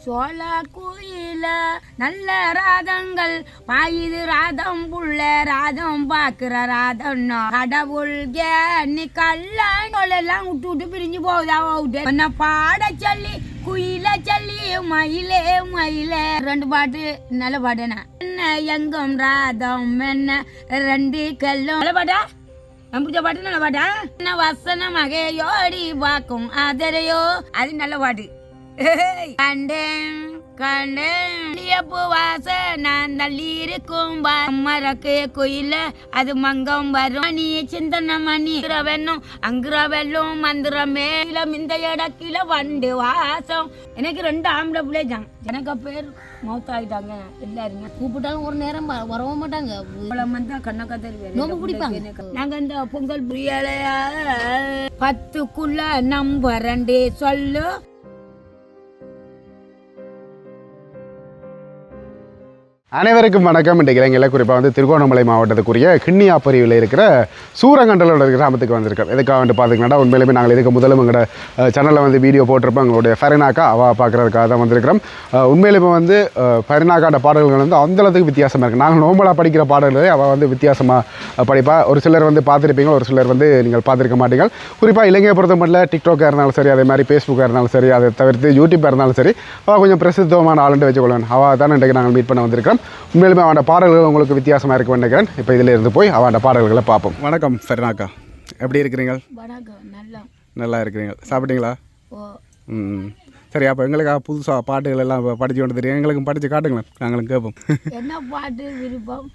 சோழ குயில நல்ல ராதங்கள் பாயுது ராதம் புள்ள ராதம் பாக்குற ராதம் கடவுள் நீ கல்லாம் விட்டு விட்டு பிரிஞ்சு போகுதா என்ன பாட சொல்லி குயில சொல்லி மயிலே மயிலே ரெண்டு பாட்டு நல்ல பாட்டுனா என்ன எங்கும் ராதம் என்ன ரெண்டு கல்லும் நல்ல பாட்டா நம்ம பாட்டு நல்ல பாட்டா என்ன வசனமாக யோடி பாக்கும் அதரையோ அது நல்ல பாட்டு கண்டேன் பூவாச நான் தள்ளி இருக்கும் மரக்கு கோயில அது மங்கம் வரும் நீ சிந்தன மணி வெண்ணும் அங்குற வெல்லும் மந்திரமே இந்த இடக்கில வண்டு வாசம் எனக்கு 2 ஆம்பளை பிள்ளைஜான் எனக்கு பேர் மௌத்தாயிட்டாங்க எல்லாருமே கூப்பிட்டாலும் ஒரு நேரம் வரவும் மாட்டாங்க கண்ணக்கா தெரியும் பிடிப்பாங்க நாங்க இந்த பொங்கல் புரியலையா 10க்குள்ள நம்பர் 2 சொல்லு. அனைவருக்கும் வணக்கம். இன்றைக்கு இளைஞர்கள் குறிப்பாக வந்து திருகோணமலை மாவட்டத்துக்குரிய கிண்ணியா பிரிவில் இருக்கிற சூரங்கண்டலோட கிராமத்துக்கு வந்திருக்கோம். எதுக்காக வந்து பார்த்திங்கன்னா உண்மையிலுமே நாங்கள் இதுக்கு முதலும் எங்களோட சேனலில் வந்து வீடியோ போட்டிருப்போம். எங்களுடைய ஃபரினாக்கா அவள் பார்க்குறதுக்காக தான் வந்திருக்கிறோம். உண்மையிலுமே வந்து ஃபரினாக்காட பாடல்கள் வந்து அந்தளவுக்கு வித்தியாசமாக இருக்குது. நாங்கள் நோம்பலாக படிக்கிற பாடல்களே அவள் வந்து வித்தியாசமாக படிப்பா. ஒரு சிலர் வந்து பார்த்துருப்பீங்க, ஒரு சிலர் வந்து நீங்கள் பார்த்துருக்க மாட்டீங்க. குறிப்பாக இலங்கையை பொறுத்த மட்டும் டிக்டாக்காக இருந்தாலும் சரி, அதே மாதிரி ஃபேஸ்புக்காக இருந்தாலும் சரி, அதை தவிர்த்து யூடியூப்பாக இருந்தாலும் சரி, அவள் கொஞ்சம் பிரசித்தமான ஆளுண்டு வச்சுக்கொள்வேன். அவள் தான் இன்றைக்கு நாங்கள் மீட் பண்ண வந்திருக்கிறோம். உண்மையிலுமே அவனோட பாடல்கள் உங்களுக்கு வித்தியாசமாக இருக்குன்னு நினைக்கிறேன். இப்போ இதில் இருந்து போய் அவனோட பாடல்களை பார்ப்போம். வணக்கம் ஃபரினாக்கா, எப்படி இருக்கிறீங்க? நல்லா இருக்கிறீங்க. சாப்பிட்டீங்களா? சரி, அப்போ எங்களுக்காக புதுசாக பாட்டுகள் எல்லாம் படித்து கொண்டு தெரியும். எங்களுக்கும் படித்து காட்டுங்களேன், நாங்களும் கேட்போம். என்ன பாட்டு விருப்பம்?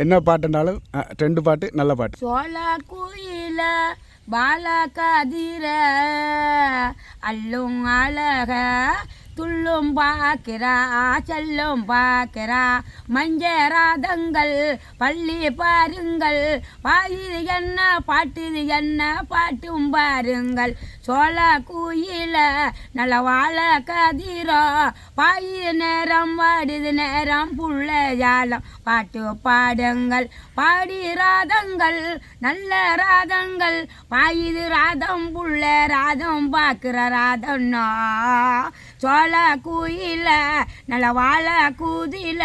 என்ன பாட்டுனாலும் 2 பாட்டு நல்ல பாட்டு. சோழ குயில பால கதிர அல்லும் அழக துள்ளும் பாக்கிறா செல்லும் பாக்கிறா மஞ்சராதங்கள் பள்ளி பாருங்கள் பாயுது என்ன பாட்டுது என்ன பாட்டும் பாருங்கள் சோழ குயில நல்ல வாழ கதிரோ பாயுது நேரம் வாடுது நேரம் புள்ள ஜாலம் பாட்டு பாடுங்கள் பாடி ராதங்கள் நல்ல ராதங்கள் பாயுது ராதம் புள்ள ராதம் பாக்குற ராதம்னா சோழ குயில நல்ல வாழ கூதில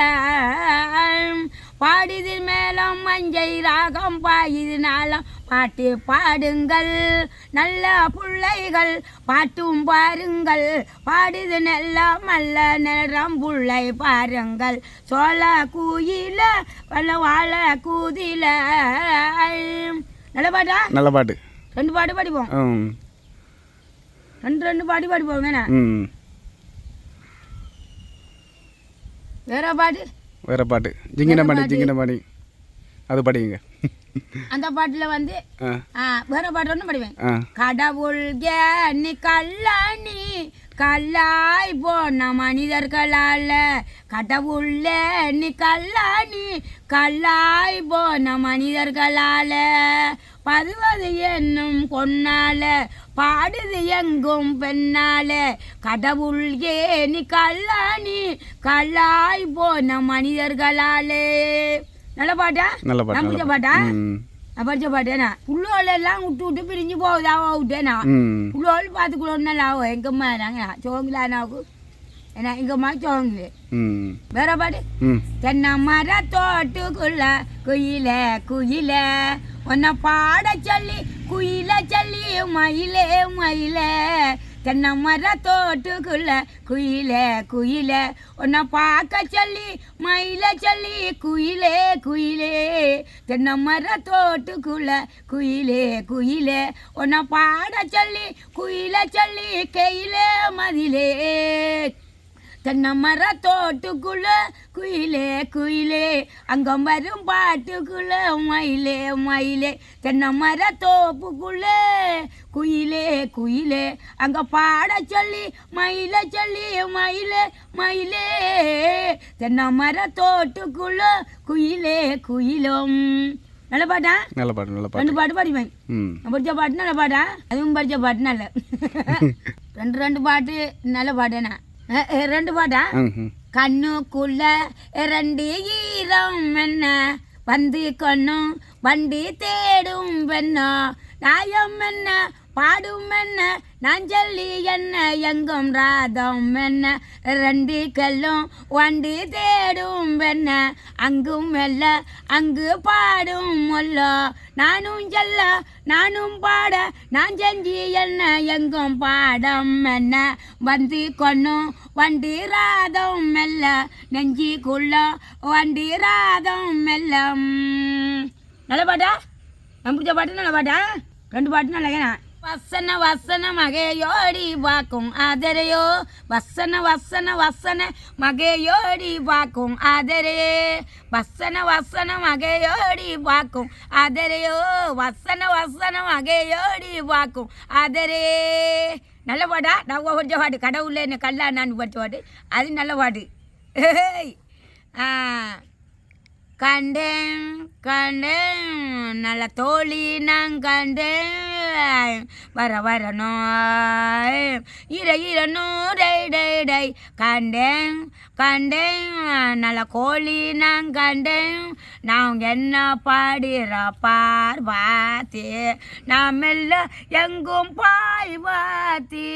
பாடிது மேலம் மஞ்சை ராகம் பாயுது நாளம் பாட்டு பாடுங்கள் நல்ல பிள்ளைகள் பாட்டும் பாருங்கள் பாடுது நல்ல மல்ல நேரம் புள்ளை பாருங்கள் சோழ குயில நல்ல வாழ கூதில நல்ல பாட்டா? நல்ல பாட்டு. 2 பாட்டு படிப்போம். 2 பாட்டு படிப்போம். வேணா வேற பாட்டு ஜிங்கினமணி அது படிங்க. அந்த பாட்டுல வந்து வேற பாட்டு ஒன்றும் படிவேன். கடவுள் நீ கல்லாணி கல்லாய் போன மனிதர்களால கடவுள்ல நீ கல்லாணி கல்லாய் போன மனிதர்களால பதுவது என்னும் பொன்னால பாடுது எங்கும் பெண்ணால கடவுள் நீ கல்லாணி கல்லாய் போன மனிதர்களாலே. நல்ல பாட்டா? நான் படிச்ச பாட்டா? நான் படிச்ச பாட்டேனா புள்ளோல எல்லாம் விட்டு விட்டு பிரிஞ்சு போகுதா விட்டேனா புள்ளோல் பார்த்துக்குள்ளோன்னு நல்லா ஆகும். எங்கம்மா நாங்க சோங்கிலானாவுக்கு ஏன்னா எங்கம்மா சோங்கிலே. வேற பாட்டு? தென்னை மர தோட்டுக்குள்ள குயில குயில உன்னை பாட சொல்லி குயில சொல்லி மயிலே மயிலே தென்னை மர தோட்டுக்குள்ள குயிலே குயிலே உன்னை பார்க்க சொல்லி மயில சொல்லி குயிலே குயிலே தென்னை மர தோட்டுக்குள்ள குயிலே குயிலே உன்னை பாட சொல்லி குயில சொல்லி கையிலே மதிலே தென்னை மர தோட்டுக்குள்ள குயிலே குயிலே அங்கம் வரும் பாட்டுக்குள்ள மயிலே மயிலே தென்னை மர தோப்புக்குள்ள குயிலே குயிலே அங்க பாட சொல்லி மயில சொல்லி மயிலே மயிலே தென்னை மர தோட்டுக்குள்ள குயிலே குயிலும். நல்ல பாட்டா? நல்ல பாட்டு. நல்ல பாட்டு. 2 பாட்டு படிப்பேன். படிச்ச பாட்டு நல்ல பாட்டா? அதுவும் படிச்ச பாட்டு நல்ல 2 பாட்டு நல்ல பாட்டேனா? 2 பாட்டா? கண்ணுக்குள்ள 2 ஈரம் என்ன வந்து கொன்னும் வண்டி தேடும் பெண்ணோ நாயம் என்ன பாடும் என்ன நான் சொல்லி என்ன எங்கும் ராதம் என்ன ரெண்டு கல்லும் வண்டி தேடும் என்ன அங்கும் மெல்ல அங்கு பாடும் மொல்ல நானும் சொல்ல நானும் பாட நான் செஞ்சு என்ன எங்கும் பாடம் என்ன வந்து கொன்னும் வண்டி ராதம் மெல்ல நெஞ்சிக்குள்ள வண்டி ராதம் மெல்ல நல்ல பாட்டா நம்ம பிடிச்ச பாட்டு நல்ல பாட்டா 2 பாட்டு நல்ல வசன வசன மகையோடி வாக்கும் ஆதரையோ வசன வசன வசன மகையோடி வாக்கும் ஆதரே வசன வசன மகையோடி வாக்கும் ஆதரையோ வசன வசன மகையோடி வாக்கும் ஆதரே நல்ல பாட்டா நான் படித்த பாட்டு கடவுளே என்ன கல்லா நான் படித்த பாட்டு அது நல்ல பாட்டு கண்டேன் கண்டேன் நல்ல தோழி நான் கண்டேன் வரணும் இரணும் டை கண்டேன் கண்டேன் நல்ல கோழி நான் கண்டேன் நான் என்ன பாடுற பார் பாத்தி நான் மெல்ல எங்கும் பாய் பாத்தி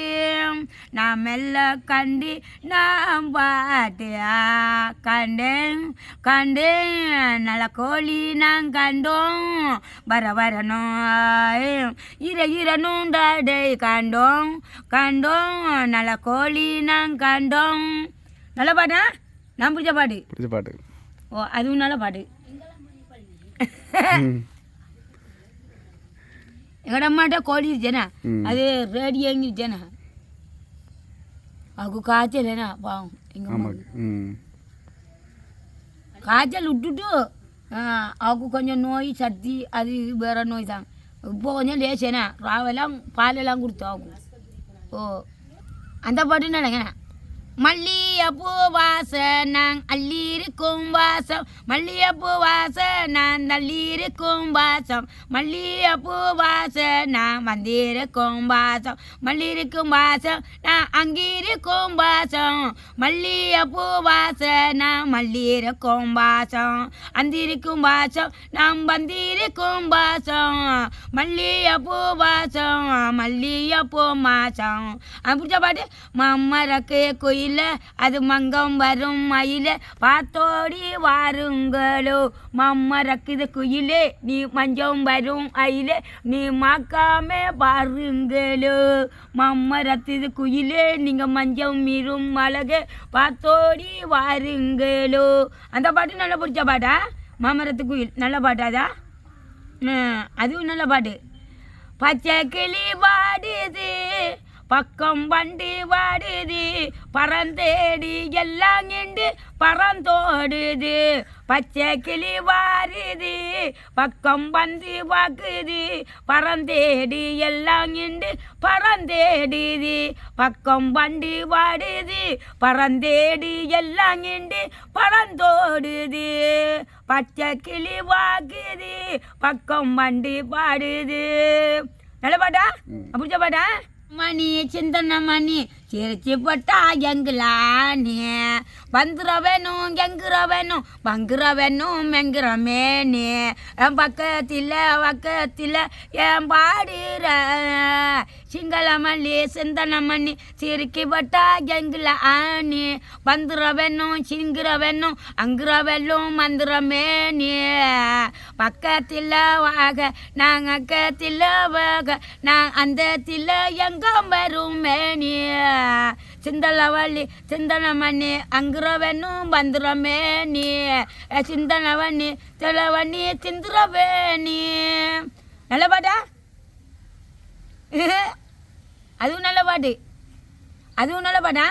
நான் மெல்ல கண்டி நான் பாட்டியா கண்டேன் கண்டேன் நல்ல கோழி நான் கண்டோம் வரணும் இரணும் டை கண்டோம் கண்டோம் நல்ல கோழி நான் கண்டோம் நல்ல பாட்டா நான் பிடிச்ச பாட்டு ஓ அதுவும் நல்ல பாட்டு எங்கட அம்மாட்ட கோழி இருச்சேனா அது ரேடியோ இருச்சேனா அவக்கு காய்ச்சல் பாவம் எங்க காய்ச்சல் விட்டுட்டு அவக்கு கொஞ்சம் நோய் சர்தி அது வேற நோய் தான் இப்போ கொஞ்சம் லேசேனா ராவெல்லாம் பாலெல்லாம் கொடுத்தோம் அவக்கு ஓ அந்த பாட்டு நினைக்கிறேன் மல்லிகைப்பூ வாசம் நான் அள்ளியிருக்கும் வாசம் மல்லிகைப்பூ வாசம் நான் தள்ளியிருக்கும் வாசம் மல்லிகைப்பூ வாசம் நான் வந்திருக்கும் வாசம் மல்லியிருக்கும் வாசம் நான் அங்கிருக்கும் வாசம் மல்லிகைப்பூ வாசம் நான் மல்லியிருக்கும் வாசம் அந்திருக்கும் வாசம் நாம் வந்திருக்கும் வாசம் மல்லிகைப்பூ வாசம் மல்லிகைப்பூ மாசம் பிடிச்ச பாட்டு மம்மரக்கு குயில் அது மங்கம் வரும் மயில பாத்தோடி வாருங்களோ மம்மரக்குது குயிலே நீ மஞ்சம் வரும் அயிலே நீ மாக்காம பாருங்களோ மம்மரத்துது குயிலே நீங்க மஞ்சம் மீறும் அழகு பாத்தோடி வாருங்களோ அந்த பாட்டு நல்ல பிடிச்ச பாட்டா மாமரத்து குயில் நல்ல பாட்டாதா அதுவும் நல்ல பாட்டு பச்சை கிளி பாடுது பக்கம் வண்டி வாடுது பறந்தேடி எல்லாம் இண்டு பறந்தோடுது பச்சை கிளி வாருது பக்கம் வந்து வாக்குது பறந்தேடி எல்லாம் இண்டு பறந்தேடுது பக்கம் வண்டி வாடுது பறந்தேடி எல்லாம் இண்டு பறந்தோடுது பச்சை கிளி வாக்குது பக்கம் வண்டி பாடுது நல்ல பாட்டா பிடிச்ச பாட்டா மணி சிந்தன மணி சிரிச்சு போட்டா எங்களானே வந்துட வேணும் எங்குற வேணும் பங்குற வேணும் மெங்குற மேனே என் பக்கத்தில் என் பாடுற சிங்கள மல்லி சிந்தன மணி சிரிக்கி போட்டா எங்கள ஆனி வந்துட வேணும் சிங்குற வேணும் அங்குற வேணும் மந்துற மேனே பக்கத்தில் வாக நாங்கள் அக்கத்தில் வாக நான் அந்த எங்க வரும் மேனி சிந்தலவள்ளி சிந்தனமணி அங்குறவனும் பந்துரமேனி சிந்தனவண்ணி தெளவண்ணி சிந்துரவேணி நல்ல பாட்டா அதுவும் நல்ல பாட்டா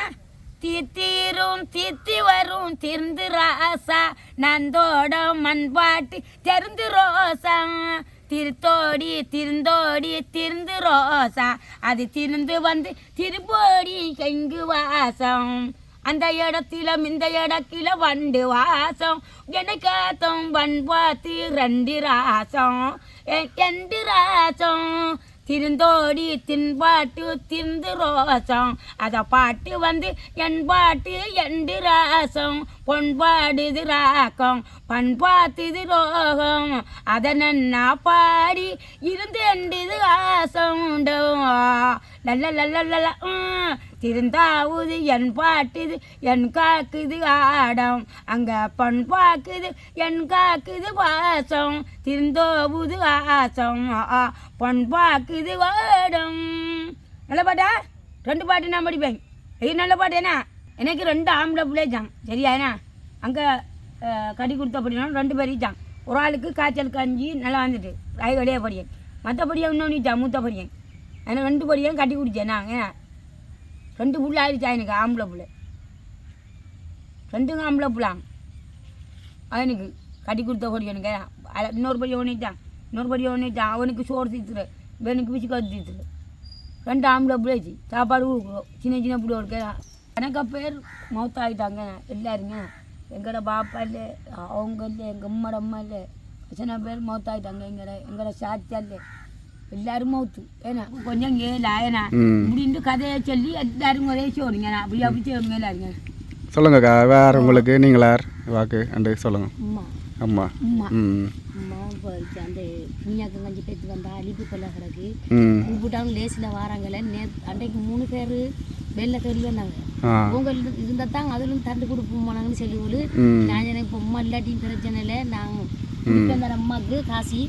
தீத்தீரும் தீத்தி வரும் திருந்து ராசா நந்தோட மண்பாட்டு தெரிந்து ரோசா திருத்தோடி திருந்து ரோசா அது திருந்து வந்து திருப்போடி எங்கு வாசம் அந்த இடத்துல இந்த இடத்துல வண்டு வாசம் எனக்காத்தம் வன் பார்த்து 2 ராசம் 2 ராசம் திருந்தோடி தின்பாட்டு திருந்து ரோசம் அத பாட்டு வந்து என் பாட்டு எண்டு ராசம் பொன்பாடுது ராக்கம் பண்பாத்துது ரோகம் அதை நன்னா பாடி இருந்து எண்டுது ஆசம் லல்ல லல்ல லல்ல திருந்தாவுது என் பாட்டுது என் காக்குது ஆடம் அங்க பொன் பாக்குது என் காக்குது வாசம் திருந்தோவுது ஆசம் பொன் பாக்குது வாடம். நல்ல பாட்டா? 2 பாட்டு நான் படிப்பேன். இது நல்ல பாட்டு என்ன? எனக்கு 2 ஆம்பளை பிள்ளைச்சான் சரியா என்ன? அங்கே கடி கொடுத்த படினாலும் 2 பேரிச்சான். ஒரு ஆளுக்கு காய்ச்சல் கஞ்சி நல்லா வந்துட்டு ராய்கடையே படியேன். மற்றபடியாக இன்னொன்றுச்சான் மூத்த படியேன். எனக்கு 2 படியும் கட்டி குடித்தேன் நான் ஏன்னா 2 புள்ள ஆயிடுச்சா எனக்கு ஆம்பளை பிள்ளை 2 ஆம்பளை பிள்ளாங்க அவனுக்கு கட்டி கொடுத்த படியனுக்கு இன்னொரு படி ஒன்றுச்சான் இன்னொரு படி ஒன்றுச்சான் அவனுக்கு சோறு தீத்துரு இவனுக்கு பிச்சுக்காத்து தீத்துரு 2 ஆம்பளை பிள்ளைச்சு சாப்பாடு கொடுக்குறோம் சின்ன சின்ன பிள்ளை இருக்க எனக்கு பேர் மௌத்தாகிட்டாங்க எல்லாருங்க எங்களோட பாப்பா இல்லை அவங்க இல்லை எங்கள் அம்மா இல்லை சின்ன பேர் மௌத்தாகிட்டாங்க எங்களோட சாட்சியா இல்லை எல்லாரும் மௌத்து ஏன்னா கொஞ்சம் கேளா ஏன்னா இப்படின்ட்டு கதையை சொல்லி எல்லாரும் ஒரே சோறுங்க அப்படி அப்படி செய்வாங்க எல்லாருங்க. சொல்லுங்கக்கா வேற உங்களுக்கு நீங்களார் வாக்கு அண்டு சொல்லுங்க. அம்மா அம்மா அம்மா அம்மா போயிடுச்சு அந்த புண்ணியாக்கம் கஞ்சி பேத்து வந்தா அழிப்பு கொள்ள கிடக்கு கூப்பிட்டாலும் லேசில் வாராங்கல்ல அன்றைக்கு 3 பேர் வெளில கறி வந்தாங்க அவங்க இருந்தால் தான் அதிலும் தண்டு கொடுப்போம் போனாங்கன்னு சொல்லி நான் எனக்கு இப்போ அம்மா இல்லாட்டியும் பிரச்சனை இல்லை நாங்கள் அம்மாவுக்கு காசி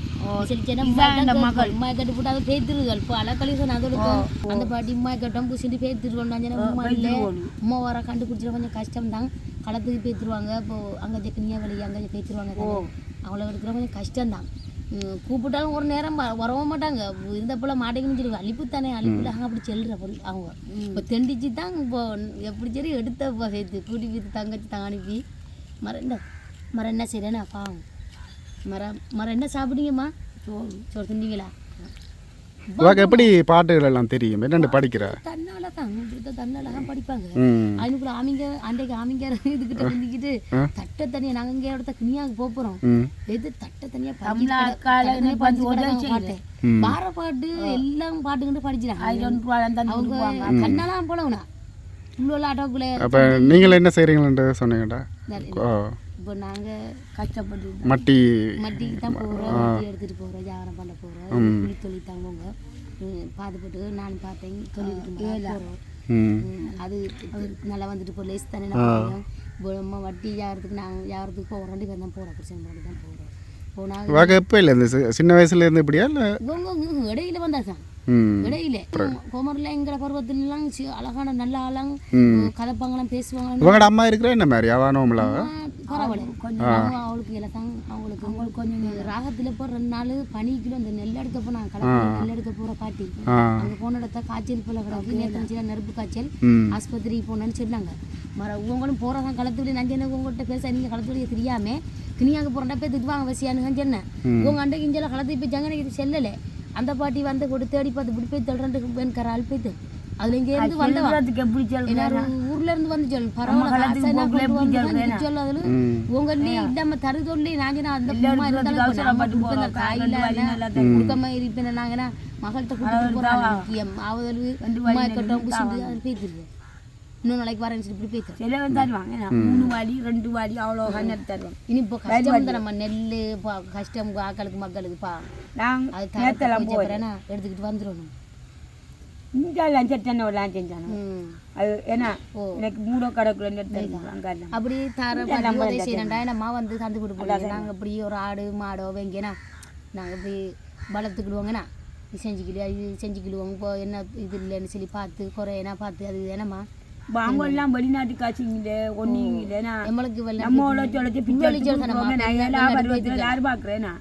அம்மா கட்டு போட்டு அதை பேத்துருகள் இப்போ அலக்கழி சொன்ன அதோட அந்த பாட்டி அம்மா கட்டம் பூசிட்டு பேத்துருவோம் நான் அம்மா இல்லை அம்மா வர கண்டுபிடிச்சிட கொஞ்சம் கஷ்டம் தான் களத்துக்கு பேத்துருவாங்க இப்போ அங்கே கிணியா வெளியே அங்கே பேத்துருவாங்க அவ்வளோ எடுக்கிற கொஞ்சம் கஷ்டம்தான் கூப்பிட்டாலும் ஒரு நேரம் வரவும் மாட்டாங்க இருந்த போல மாட்டேங்கன்னு சொல்லி அழிப்பு தானே அழிப்புல அங்கே அப்படி செல்லுற பொருள் அவங்க இப்போ தெண்டிச்சு தான் இப்போ எப்படி சரி எடுத்த சேர்த்து கூட்டி வீட்டு தங்கச்சி தான் அனுப்பி மரம் என்ன செய்யறேன்னு பாவம் மரம் என்ன சாப்பிட்டீங்கம்மா சோறு தின்னீங்களா எப்படி பாட்டுகள் எல்லாம் தெரியும் என்னென்னு படிக்கிற தன்னால தான் தன்னால தான் படிப்பாங்க அதுக்குள்ள ஆமிங்க அன்றைக்கு ஆமிங்க இதுக்கிட்ட இருந்துக்கிட்டு தட்டை தனியா நாங்கள் இங்கே இடத்த கிணியாவுக்கு போகிறோம் எது தட்டை தனியா பாட்டு பார பாட்டு எல்லாம் பாட்டுக்கிட்டு படிச்சிடாங்க அவங்க கண்ணெல்லாம் போலவுனா உள்ள ஆட்டோக்குள்ளே. அப்போ நீங்கள் என்ன செய்கிறீங்களா சொன்னீங்கடா? இப்போ நாங்கள் கஷ்டப்பட்டு மட்டிக்கு தான் போகிறோம் மட்டி எடுத்துகிட்டு போகிறோம் வியாபாரம் பண்ண போகிறோம் புளி தொழில் தாங்க பார்த்துப்பட்டு நான் பார்த்தேன் தொழிலுக்கு போகிறோம் அது நல்லா வந்துட்டு போ லேஸ் தானே நம்ம வட்டி வியாபாரத்துக்கு போகிறோம் 2 பேர் தான் போகிறோம் பிரச்சனை பண்ணி தான் போகிறோம் போனாங்க. எப்போ இல்லை இந்த சின்ன வயசுல இருந்து இப்படியா இல்லை இடையில வந்தாதான் இடையில கோமரில் எங்களை பருவத்திலாம் அழகான நல்ல ஆளாங்க கதைப்பாங்களாம் பேசுவாங்க. உங்களோட அம்மா இருக்கிற என்ன மாதிரி அவானோம்ல பரவாயில்ல அவளுக்கு இலக்கம் அவங்களுக்கு கொஞ்சம் ராகத்தில் இப்போ 2 நாள் பனிக்குள்ள இந்த நெல் எடுக்க போனாங்க கலப்பை நெல் எடுக்க போகிற பாட்டி அங்கே போன இடத்த காய்ச்சல் போல கிடக்கு நேற்று நெருப்பு காய்ச்சல் ஆஸ்பத்திரிக்கு போனேன்னு சொன்னாங்க. உங்களும் போகிறதான் களத்துடைய நஞ்சனை உங்கள்கிட்ட பேச நீங்கள் களத்துடைய தெரியாமல் கிணியாங்க போகிறா போய் திட்டுவாங்க வசியானுங்கன்னு சொன்னேன். உங்கள் அண்டைக்கு இஞ்செல்லாம் களத்துக்கு போய் ஜங்கனைக்கு இது செல்லலை அந்த பாட்டி வந்து கொடு தேடி பார்த்து இப்படி போய் தள்ளுறதுக்கு வேணுக்கிற ஆள் போய்த்து அதுல இங்கே இருந்து வந்தவன் ஊர்ல இருந்து வந்து சொல்லு பரவாயில்ல சொல்லு அதுல உங்களே இல்லாம தரு சொல்லி நாங்க அந்த தாயில இருப்பேன் நாங்கன்னா மகள்கிட்ட கூட்டிட்டு போறாங்க முக்கியம் ஆவதல் கட்டம் புசிந்து அது பேத்துருக்கு இன்னும் நாளைக்கு வரேன்னு சொல்லி இப்படி பேத்து செலவன் தருவாங்க 3 வாடி 2 வாடி அவ்வளோ கண்ணு தருவாங்க. இனி இப்போ கஷ்டம் தான் நம்ம நெல் கஷ்டம் ஆக்களுக்கு மக்களுக்குப்பா அது தரேன்னா எடுத்துக்கிட்டு வந்துடணும். இங்கே லஞ்சத்தண்ணை ஒரு லாஞ்சம் செஞ்சானு அது ஏன்னா எனக்கு 3 கடைக்குள்ள அப்படி தர செய்யறேன்டா என்னம்மா வந்து தந்து கொடுப்போம். நாங்கள் இப்படி ஒரு ஆடு மாடோ வெங்கேனா நாங்கள் இப்படி வளர்த்துக்கிடுவோங்கண்ணா செஞ்சுக்கிடுவோம். இப்போ என்ன இது இல்லைன்னு சொல்லி பார்த்து குறையனா பார்த்து அது என்னம்மா வாங்கலாம் வெளிநாட்டு காய்ச்சிங்களே ஒன்றுங்களேனா நம்மளுக்கு நம்மளோட சொல்லச்சு பிச்சை யார் பார்க்குறேன்னா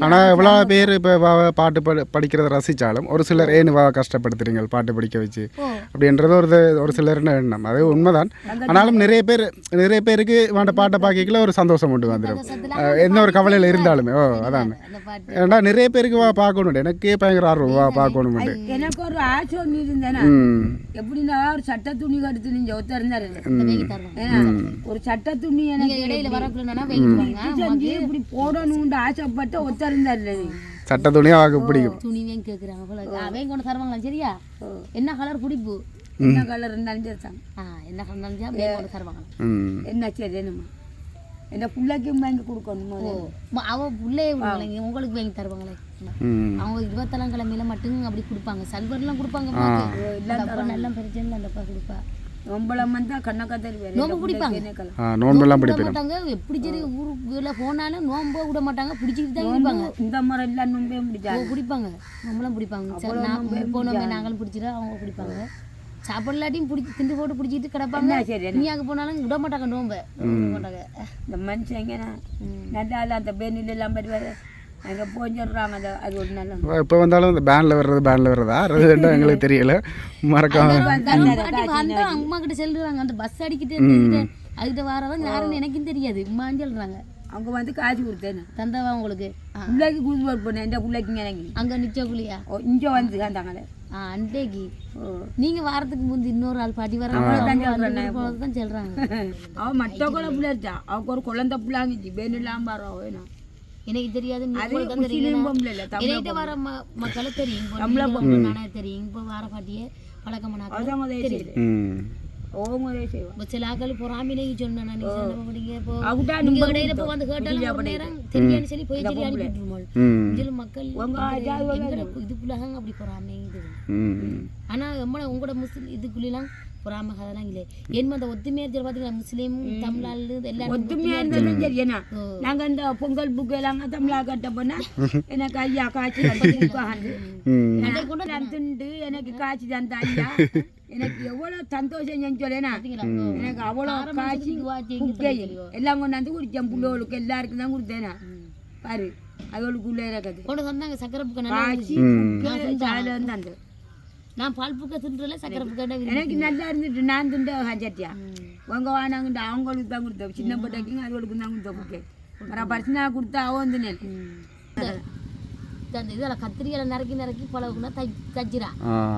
ஆனால் எவ்வளோ பேர் இப்போ பாட்டு படிக்கிறத ரசித்தாலும் ஒரு சிலர் ஏன்னு கஷ்டப்படுத்துறீங்க பாட்டு படிக்க வச்சு அப்படின்றது ஒரு சிலர்னு எண்ணம் அது உண்மைதான். ஆனாலும் நிறைய பேருக்கு வேண்ட பாட்டை பார்க்கல ஒரு சந்தோஷம் கொண்டு வந்துடும் எந்த ஒரு கவலையில் இருந்தாலுமே. அதான் ஏன்னா நிறைய பேருக்கு பார்க்கணும் எனக்கே பயங்கர ஆர்வம் பார்க்கணும். எனக்கு ஒரு ஆசை ஒன்று இருந்தேன்னா எப்படின்னா ஒரு சட்ட துணி கடுத்து நீங்க ஒருத்தர் இருந்தாரு ஒரு சட்ட துணி எனக்கு இப்படி போடணும்னு ஆசைப்பட்டு ஒருத்தர் இருந்தாரு சட்டை துணியாக வாங்க பிடிக்கும். துணிவையும் கேட்குறாங்க போல அவையும் கொண்டு தருவாங்களா சரியா? என்ன கலர் பிடிப்பு? என்ன கலர் இருந்தாலும் சரி தான். என்ன கலர் இருந்தாலும் அவையும் கொண்டு தருவாங்களா? என்ன சரி என்னம்மா என்ன பிள்ளைக்கும் வாங்கி கொடுக்கணும். அவன் பிள்ளைய விடுவாங்க உங்களுக்கு வாங்கி தருவாங்களே. அவங்க 27ஆம் கிழமையில மட்டும் அப்படி கொடுப்பாங்க. சல்வர்லாம் கொடுப்பாங்க. நல்லா பிரச்சனை இல்லைப்பா கொடுப்பா. நோம்பெல்லாம் வந்தா கண்ணக்கத்தல் நோம்பு பிடிப்பாங்க. நோன்பெல்லாம் பிடிப்பாங்க. மாட்டாங்க எப்படி சரி ஊருக்குள்ள போனாலும் நோம்ப விட மாட்டாங்க. பிடிச்சிட்டு தான் இருப்பாங்க. இந்த முறை எல்லாம் நோம்பே பிடிப்பாங்க. நோம்பெல்லாம் பிடிப்பாங்க. போனவங்க நாங்களும் பிடிச்சிடும் அவங்க பிடிப்பாங்க. சாப்பாடு இல்லாட்டியும் திண்டு போட்டு பிடிச்சிட்டு கிடப்பாங்க. நீ அங்கே போனாலும் விட மாட்டாங்க. நோம்ப மாட்டாங்க. இந்த மனுஷங்க நல்லா அந்த பேனில் எல்லாம் வருவாரு அங்கே போஞ்சிடுறாங்க. அது ஒரு நல்ல இப்போ வந்தாலும் இந்த பேனில் வர்றதா ரெண்டு எங்களுக்கு தெரியல. மறக்காம அம்மா கிட்ட சொல்றாங்க அந்த பஸ் அடிக்கிட்டு அதுக்கிட்ட வரவங்க யாருன்னு எனக்கும் தெரியாது. அம்மான்னு சொல்றாங்க. அவங்க வந்து காசு கொடுத்தேன் தந்தவா உங்களுக்கு பிள்ளைக்கு கூட்டு போனேன். எந்த பிள்ளைக்கு எனக்கு அங்கே நிச்சயக்குள்ளியா இங்கே வந்து காந்தாங்களே அன்றைக்கு நீங்க வாரத்துக்கு முந்தி இன்னொரு ஆள் பாட்டி வராங்க தான் சொல்றாங்க. அவன் மற்ற கூட பிள்ளை இருக்கா அவருக்கு ஒரு குழந்தை பிள்ளாங்கிச்சு பேன் இல்லாம வரோம் வேணும் எனக்கு தெரியாது. என்கிட்ட வர மக்களை தெரியும் தெரியும். இப்போ வர பாட்டியே பழக்கமான சில ஆக்கள் பொறாமையிலே சொன்னேன். தெரியான்னு சொல்லி போய் சொல்லி அனுப்பிட்டு மக்கள் இதுக்குள்ளாக அப்படி பொறாமை. ஆனா நம்மள உங்களோட முஸ்லிம் இதுக்குள்ளெல்லாம் பொறாம கதெல்லாம் இல்லை. என்ன அந்த ஒத்துமையா தெரியும் பாத்தீங்களா? முஸ்லீம் தமிழ் எல்லாரும் ஒத்துமையா இருந்தாலும் சரி. ஏன்னா நாங்க இந்த பொங்கல் புக்கு எல்லாம் தமிழா கட்ட போனா எனக்கு ஐயா காய்ச்சி துண்டு எனக்கு காய்ச்சி தந்த ஐயா எனக்கு எவ்வளவு சந்தோஷம் செஞ்சோலேனா எனக்கு அவ்வளவு காய்ச்சி எல்லாம் கொண்டாந்து குடிச்சேன். புள்ளோளுக்கு எல்லாருக்கும் தான் கொடுத்தேனா பாரு அவளுக்குள்ள இருக்குது சக்கரை காய்ச்சி அந்த நான் பால் புக்க தின்றல சக்கரை புக்க எனக்கு நல்லா இருந்துட்டு நான் திண்டு சட்டியா உங்க வானாங்கிட்ட அவங்களுக்கு தான் கொடுத்தேன். சின்ன போட்டாக்கிங்க அவங்களுக்கு தான் கொடுத்த புக்கே நான் பர்சனாக கொடுத்தா அவன் வந்து அந்த இதெல்லாம் கத்திரிகளை நறுக்கி பழகுனா தச்சிரா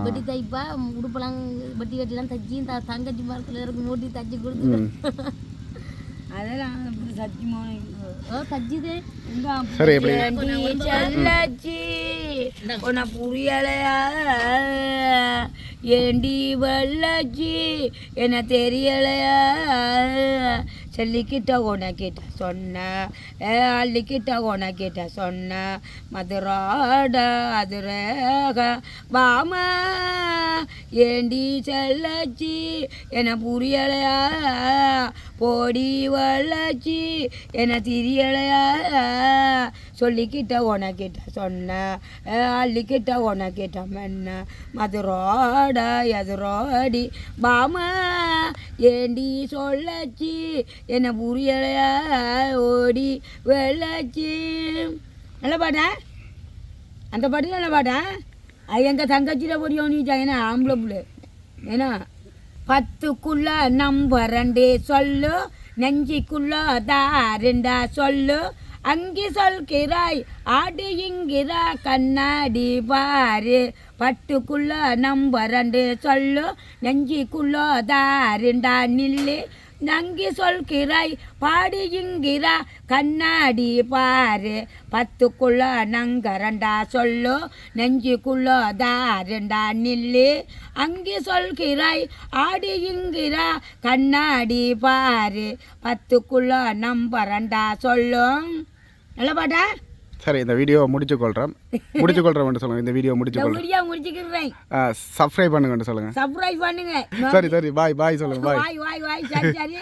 வெட்டி தைப்பா உடுப்பெல்லாம் வெட்டி வெட்டிலாம் தச்சி தங்கச்சி மரத்தில் இருக்கு மூட்டி தச்சு கொடுத்து அதெல்லாம் சச்சி தச்சிதே செல்லாச்சி உன புரியலையா ஏண்டி வல்லாச்சி என்ன தெரியலையா சொல்லிக்கிட்ட உனக்கிட்ட சொன்ன அள்ளிக்கிட்ட உனக்கிட்ட சொன்ன மதுராட அதுரேக வாமா ஏண்டி செல்லாச்சி என்ன புரியலையா போடி வல்லாச்சி என்ன தெரியலையா சொல்லிக்கிட்ட உனக்கிட்ட சொன்ன அள்ளிக்கிட்ட உனக்கிட்ட மென்ன மதுரோட எதுரோடி பாமா ஏண்டி சொல்லச்சி என்ன புரியலையா ஓடி வெள்ளச்சி. நல்ல பாட்டா அந்த பாட்டு நல்ல பாட்டா. அது எங்கள் தங்கச்சியில் பொடியும் நீச்சாங்கன்னா ஆம்பளை பிள்ளை ஏன்னா 10க்குள்ள நம்பர் 2 சொல்லு நெஞ்சிக்குள்ள தாருண்டா சொல்லு அங்கி சொல்கிறாய் ஆடு இங்கிறா கண்ணாடி பாரு 10க்குள்ள நம்பர் 2 சொல்லு நெஞ்சிக்குள்ள தாருண்டா நில்லு நங்கி சொல்கிறாய் பாடி இங்கிறா கண்ணாடி பாரு 10க்குள்ள நங்கரண்டா சொல்லு நெஞ்சுக்குள்ள தாருண்டா நில்லு அங்கி சொல்கிறாய் ஆடி இங்கிறா கண்ணாடி பாரு 10க்குள்ள நம்பரண்டா சொல்லும். நல்ல பாட்டா. சரி இந்த வீடியோ முடிச்சுக்கொள்கிறேன் சொல்லுங்கள். இந்த வீடியோ முடிச்சுக்கிறேன். சப்ஸ்கிரைப் பண்ணுங்கன்னு சொல்லுங்கள். சப்ஸ்கிரைப் பண்ணுங்க. சரி பாய் சொல்லுங்க. பாய் சரி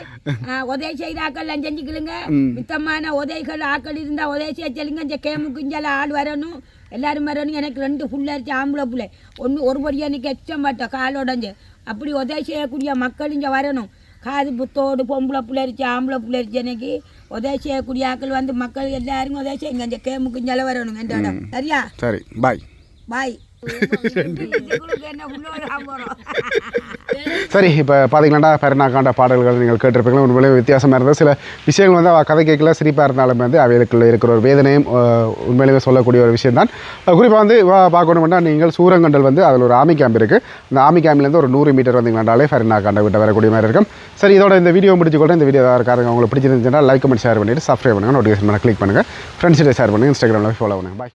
உதவி செய்கிற ஆக்கள் செஞ்சுக்கலுங்க. மித்தமான உதவிகள் ஆக்கள் இருந்தால் உதவி செய்ய சொல்லுங்க. இந்த கேமுக்குஞ்செல்லாம் ஆள் வரணும் எல்லாரும் வரணும். எனக்கு 2 புள்ளரிச்சு ஆம்பளை பிள்ளை ஒரு படியாக எனக்கு எச்சம் பட்ட கால் உடஞ்சு அப்படி உதவி செய்யக்கூடிய மக்கள் இங்கே வரணும். காது புத்தோடு பொம்பளை பிள்ளைரிச்சு ஆம்பளை பிள்ளைரிச்சு எனக்கு உதவி செய்யக்கூடிய ஆக்கள் வந்து மக்கள் எல்லாருக்கும் உதவி செய்யுங்க. இந்த கேமுக்கு ஜல வரணும் என்ற இடம். சரியா? சரி பாய். சரி இப்போ பார்த்தீங்கன்னா பெருநாக்காண்ட பாடல்கள் நீங்கள் கேட்டிருப்பீங்களா உண்மையிலே வித்தியாசமாக இருந்தது. சில விஷயங்கள் வந்து கதை கேட்கல சிரிப்பாக இருந்தாலும் வந்து அவைகளுக்குள்ள இருக்கிற ஒரு வேதனையும் உண்மையிலேயே சொல்லக்கூடிய ஒரு விஷயம் தான். குறிப்பாக வந்து பார்க்கணும்னா நீங்கள் சூரங்கண்டல் வந்து அதில் ஒரு ஆர்மி கேம்ப் இருக்குது. அந்த ஆர்மி கேம்ப்லேருந்து ஒரு 100 மீட்டர் வந்தீங்கன்னாலே பெருநாக்காண்ட விட்ட வரக்கூடிய மாதிரி இருக்கும். சரி இதோட இந்த வீடியோ முடிச்சுக்கொள்ள இந்த வீடியோ இருக்காருங்க உங்களுக்கு பிடிச்சிருந்துச்சுன்னா லைக் கமெண்ட் ஷேர் பண்ணிவிட்டு சப்ஸ்கிரைப் பண்ணுங்கள். நோட்டிஃபிகேஷன் பண்ண கிளிக் பண்ணுங்கள். ஃப்ரெண்ட்ஸ்கிட்ட ஷேர் பண்ணுங்கள். இன்ஸ்டாகிராமில் ஃபாலோ பண்ணுங்கள். பாய்.